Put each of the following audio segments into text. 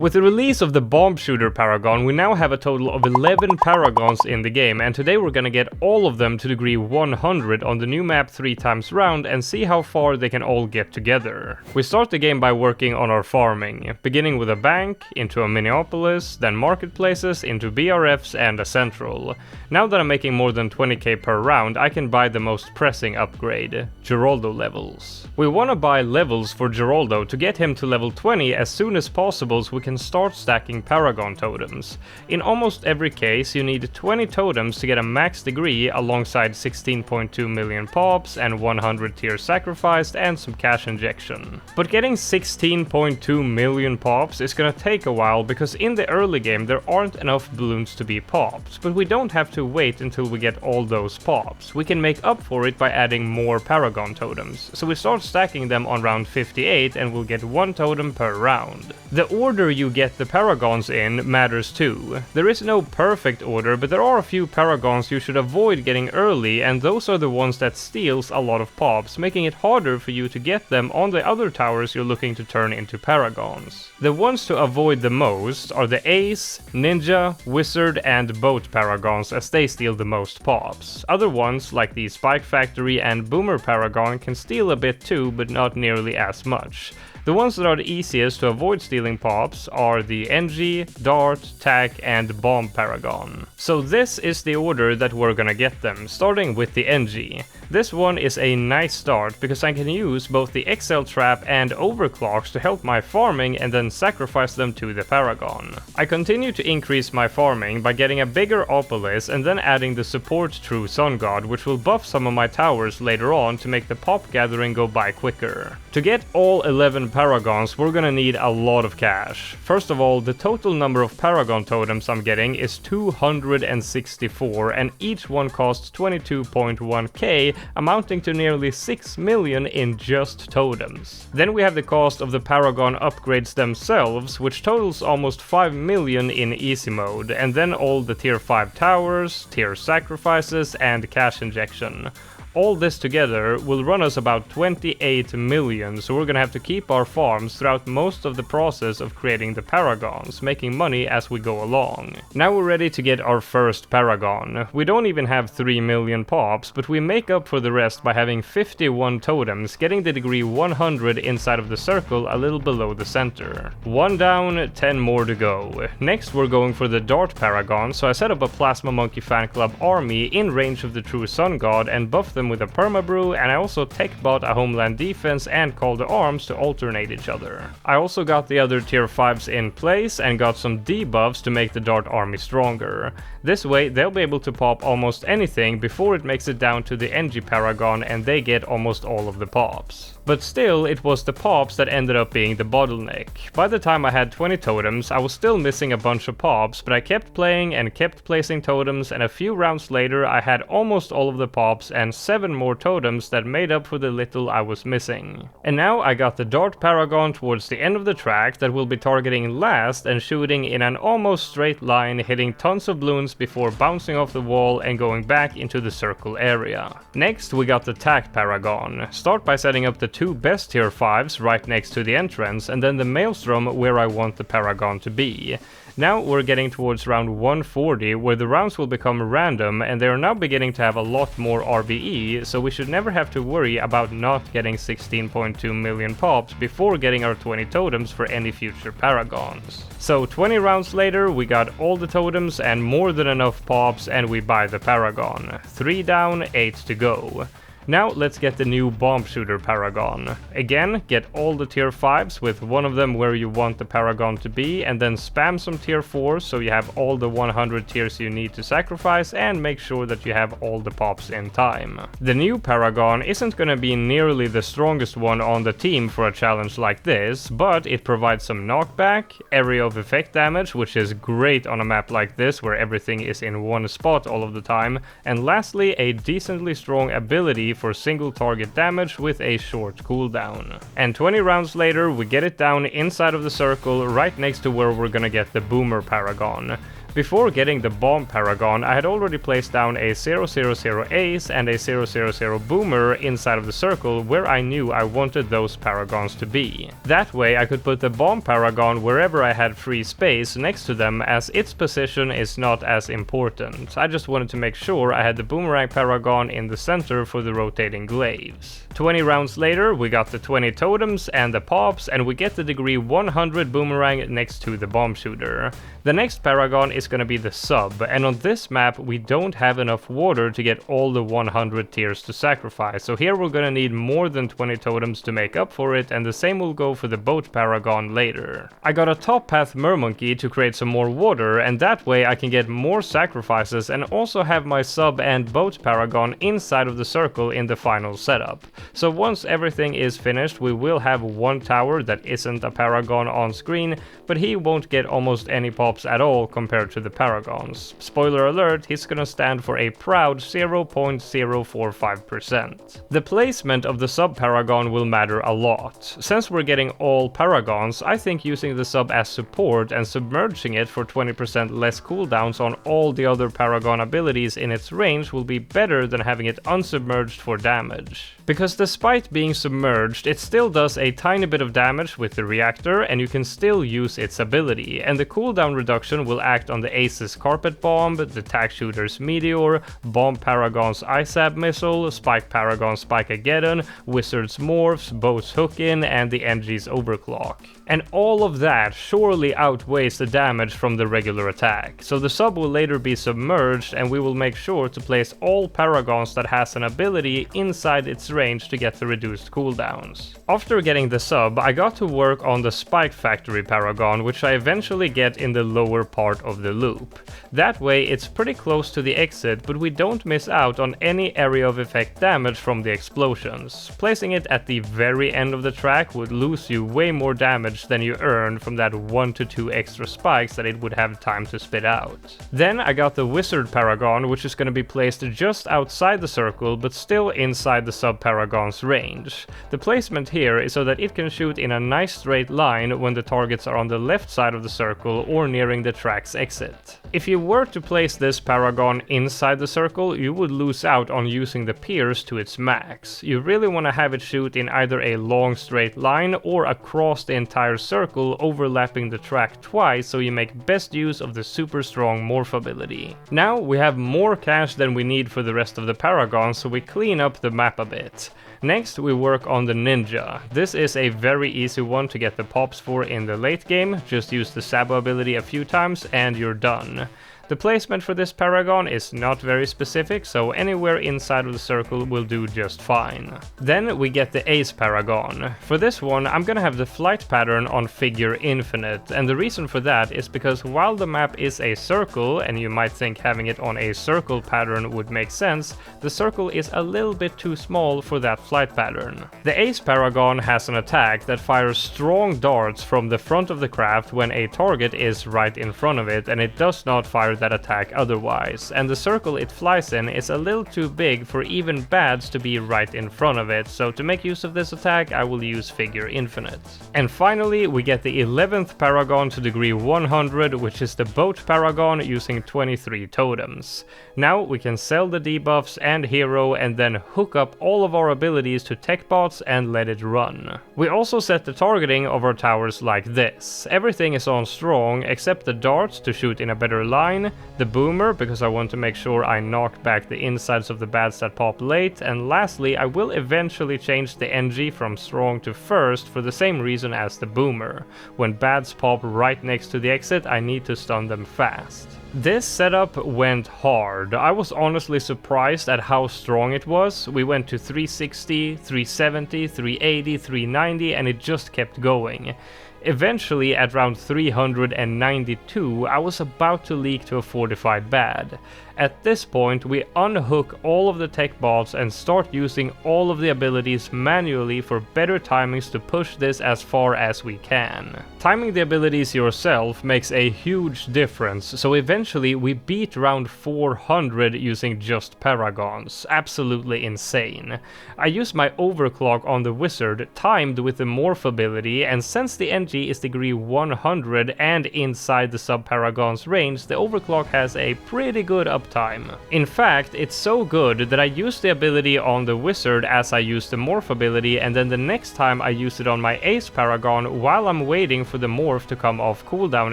With the release of the Bomb Shooter Paragon, we now have a total of 11 Paragons in the game, and today we're gonna get all of them to degree 100 on the new map 3 times round and see how far they can all get together. We start the game by working on our farming, beginning with a bank, into a Minneapolis, then marketplaces, into BRFs and a central. Now that I'm making more than 20k per round, I can buy the most pressing upgrade, Geraldo levels. We wanna buy levels for Geraldo to get him to level 20 as soon as possible so we can start stacking Paragon totems. In almost every case you need 20 totems to get a max degree alongside 16.2 million pops and 100 tiers sacrificed and some cash injection. But getting 16.2 million pops is gonna take a while because in the early game there aren't enough balloons to be popped, but we don't have to wait until we get all those pops. We can make up for it by adding more Paragon totems, so we start stacking them on round 58 and we'll get 1 totem per round. The order you get the Paragons in matters too. There is no perfect order, but there are a few Paragons you should avoid getting early, and those are the ones that steals a lot of pops, making it harder for you to get them on the other towers you're looking to turn into Paragons. The ones to avoid the most are the Ace, Ninja, Wizard and Boat Paragons, as they steal the most pops. Other ones, like the Spike Factory and Boomer Paragon, can steal a bit too, but not nearly as much. The ones that are the easiest to avoid stealing pops are the Engi, Dart, Tack and Bomb Paragon. So this is the order that we're gonna get them, starting with the Engi. This one is a nice start because I can use both the XL Trap and Overclocks to help my farming and then sacrifice them to the Paragon. I continue to increase my farming by getting a bigger Opolis and then adding the support True Sun God, which will buff some of my towers later on to make the pop gathering go by quicker. To get all 11 Paragons, we're gonna need a lot of cash. First of all, the total number of Paragon totems I'm getting is 264, and each one costs 22.1k, amounting to nearly 6 million in just totems. Then we have the cost of the Paragon upgrades themselves, which totals almost 5 million in easy mode, and then all the tier 5 towers, tier sacrifices, and cash injection. All this together will run us about 28 million, so we're gonna have to keep our farms throughout most of the process of creating the Paragons, making money as we go along. Now we're ready to get our first Paragon. We don't even have 3 million pops, but we make up for the rest by having 51 totems, getting the degree 100 inside of the circle a little below the center. 1 down, 10 more to go. Next we're going for the Dart Paragon, so I set up a Plasma Monkey fan club army in range of the True Sun God and buffed them with a permabrew, and I also tech bought a homeland defense and Call to Arms to alternate each other. I also got the other tier 5s in place and got some debuffs to make the Dart army stronger. This way they'll be able to pop almost anything before it makes it down to the Engi Paragon and they get almost all of the pops. But still, it was the pops that ended up being the bottleneck. By the time I had 20 totems, I was still missing a bunch of pops, but I kept playing and kept placing totems, and a few rounds later I had almost all of the pops and 7 more totems that made up for the little I was missing. And now I got the Dart Paragon towards the end of the track that will be targeting last and shooting in an almost straight line, hitting tons of balloons before bouncing off the wall and going back into the circle area. Next we got the Tack Paragon. Start by setting up the 2 best tier 5s right next to the entrance, and then the Maelstrom where I want the Paragon to be. Now we're getting towards round 140, where the rounds will become random, and they are now beginning to have a lot more RBE, so we should never have to worry about not getting 16.2 million pops before getting our 20 totems for any future Paragons. So 20 rounds later, we got all the totems and more than enough pops, and we buy the Paragon. 3 down, 8 to go. Now let's get the new Bomb Shooter Paragon. Again, get all the tier 5s with one of them where you want the Paragon to be, and then spam some tier 4s so you have all the 100 tiers you need to sacrifice, and make sure that you have all the pops in time. The new Paragon isn't gonna be nearly the strongest one on the team for a challenge like this, but it provides some knockback, area of effect damage, which is great on a map like this where everything is in one spot all of the time, and lastly a decently strong ability for single target damage with a short cooldown. And 20 rounds later we get it down inside of the circle right next to where we're gonna get the Boomer Paragon. Before getting the bomb paragon, I had already placed down a 000 ace and a 000 boomer inside of the circle where I knew I wanted those paragons to be. That way I could put the bomb paragon wherever I had free space next to them, as its position is not as important. I just wanted to make sure I had the boomerang paragon in the center for the rotating glaives. 20 rounds later we got the 20 totems and the pops, and we get the degree 100 boomerang next to the bomb shooter. The next paragon is gonna be the sub, and on this map we don't have enough water to get all the 100 tiers to sacrifice, so here we're gonna need more than 20 totems to make up for it, and the same will go for the boat paragon later. I got a top path Mermonkey to create some more water, and that way I can get more sacrifices and also have my sub and boat paragon inside of the circle in the final setup. So once everything is finished, we will have one tower that isn't a paragon on screen, but he won't get almost any pops at all compared to the paragons. Spoiler alert, he's gonna stand for a proud 0.045%. The placement of the sub paragon will matter a lot. Since we're getting all paragons, I think using the sub as support and submerging it for 20% less cooldowns on all the other paragon abilities in its range will be better than having it unsubmerged for damage. Because despite being submerged, it still does a tiny bit of damage with the reactor, and you can still use its ability, and the cooldown reduction will act on the Ace's Carpet Bomb, the Tack Shooter's Meteor, Bomb Paragon's ISAB Missile, Spike Paragon's Spike-ageddon, Wizard's Morphs, Boat's Hook-in, and the Engi's Overclock. And all of that surely outweighs the damage from the regular attack, so the sub will later be submerged, and we will make sure to place all paragons that has an ability inside its range to get the reduced cooldowns. After getting the sub, I got to work on the Spike Factory paragon, which I eventually get in the lower part of the loop. That way it's pretty close to the exit, but we don't miss out on any area of effect damage from the explosions. Placing it at the very end of the track would lose you way more damage than you earn from that 1 to 2 extra spikes that it would have time to spit out. Then I got the Wizard Paragon, which is going to be placed just outside the circle but still inside the sub paragon's range. The placement here is so that it can shoot in a nice straight line when the targets are on the left side of the circle or nearing the track's exit. If you were to place this paragon inside the circle, you would lose out on using the pierce to its max. You really want to have it shoot in either a long straight line or across the entire circle, overlapping the track twice, so you make best use of the super strong morph ability. Now we have more cash than we need for the rest of the paragons, so we clean up the map a bit. Next we work on the ninja. This is a very easy one to get the pops for in the late game. Just use the Sabo ability a few times and you're done. The placement for this paragon is not very specific, so anywhere inside of the circle will do just fine. Then we get the Ace Paragon. For this one, I'm gonna have the flight pattern on figure infinite, and the reason for that is because while the map is a circle, and you might think having it on a circle pattern would make sense, the circle is a little bit too small for that flight pattern. The Ace Paragon has an attack that fires strong darts from the front of the craft when a target is right in front of it, and it does not fire that attack otherwise, and the circle it flies in is a little too big for even bads to be right in front of it, so to make use of this attack I will use figure infinite. And finally we get the 11th paragon to degree 100, which is the boat paragon using 23 totems. Now we can sell the debuffs and hero and then hook up all of our abilities to tech bots and let it run. We also set the targeting of our towers like this. Everything is on strong except the darts to shoot in a better line, the boomer because I want to make sure I knock back the insides of the bads that pop late, and lastly I will eventually change the Engi from strong to first for the same reason as the boomer. When bads pop right next to the exit I need to stun them fast. This setup went hard. I was honestly surprised at how strong it was. We went to 360, 370, 380, 390 and it just kept going. Eventually, at round 392, I was about to leak to a fortified bad. At this point, we unhook all of the tech bots and start using all of the abilities manually for better timings to push this as far as we can. Timing the abilities yourself makes a huge difference, so eventually we beat round 400 using just Paragons. Absolutely insane. I used my overclock on the wizard, timed with the morph ability, and since the Engi is degree 100 and inside the sub-Paragon's range, the overclock has a pretty good uptime. In fact, it's so good that I used the ability on the wizard as I used the morph ability, and then the next time I used it on my ace Paragon while I'm waiting for the morph to come off cooldown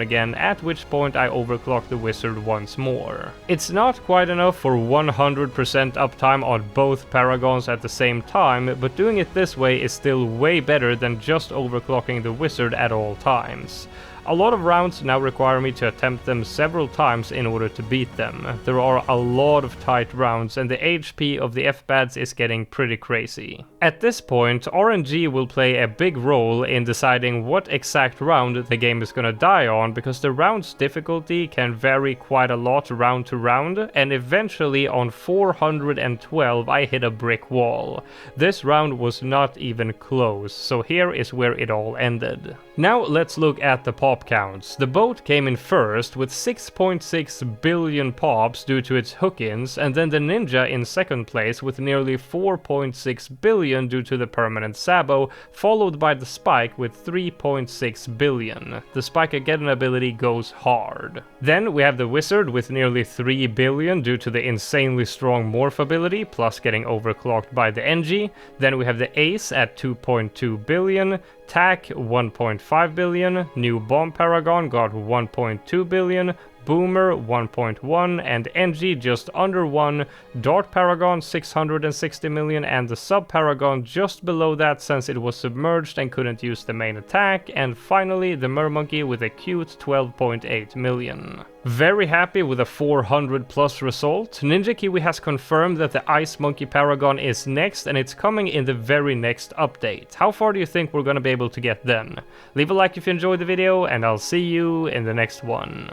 again, at which point I overclock the wizard once more. It's not quite enough for 100% uptime on both Paragons at the same time, but doing it this way is still way better than just overclocking the wizard at all times. A lot of rounds now require me to attempt them several times in order to beat them. There are a lot of tight rounds and the HP of the F-Bads is getting pretty crazy. At this point, RNG will play a big role in deciding what exact round the game is gonna die on, because the round's difficulty can vary quite a lot round to round, and eventually on 412 I hit a brick wall. This round was not even close, so here is where it all ended. Now let's look at the pop counts. The boat came in first with 6.6 billion pops due to its hook-ins, and then the ninja in second place with nearly 4.6 billion due to the permanent sabo, followed by the spike with 3.6 billion. The spike again ability goes hard. Then we have the wizard with nearly 3 billion due to the insanely strong morph ability, plus getting overclocked by the Engi. Then we have the ace at 2.2 billion, Tack 1.5 billion, new bomb Paragon got 1.2 billion, Boomer 1.1, and Engi just under 1, Dart Paragon 660 million, and the sub Paragon just below that since it was submerged and couldn't use the main attack, and finally the Mermonkey with a cute 12.8 million. Very happy with a 400 plus result. Ninja Kiwi has confirmed that the Ice Monkey Paragon is next, and it's coming in the very next update. How far do you think we're gonna be able to get then? Leave a like if you enjoyed the video, and I'll see you in the next one.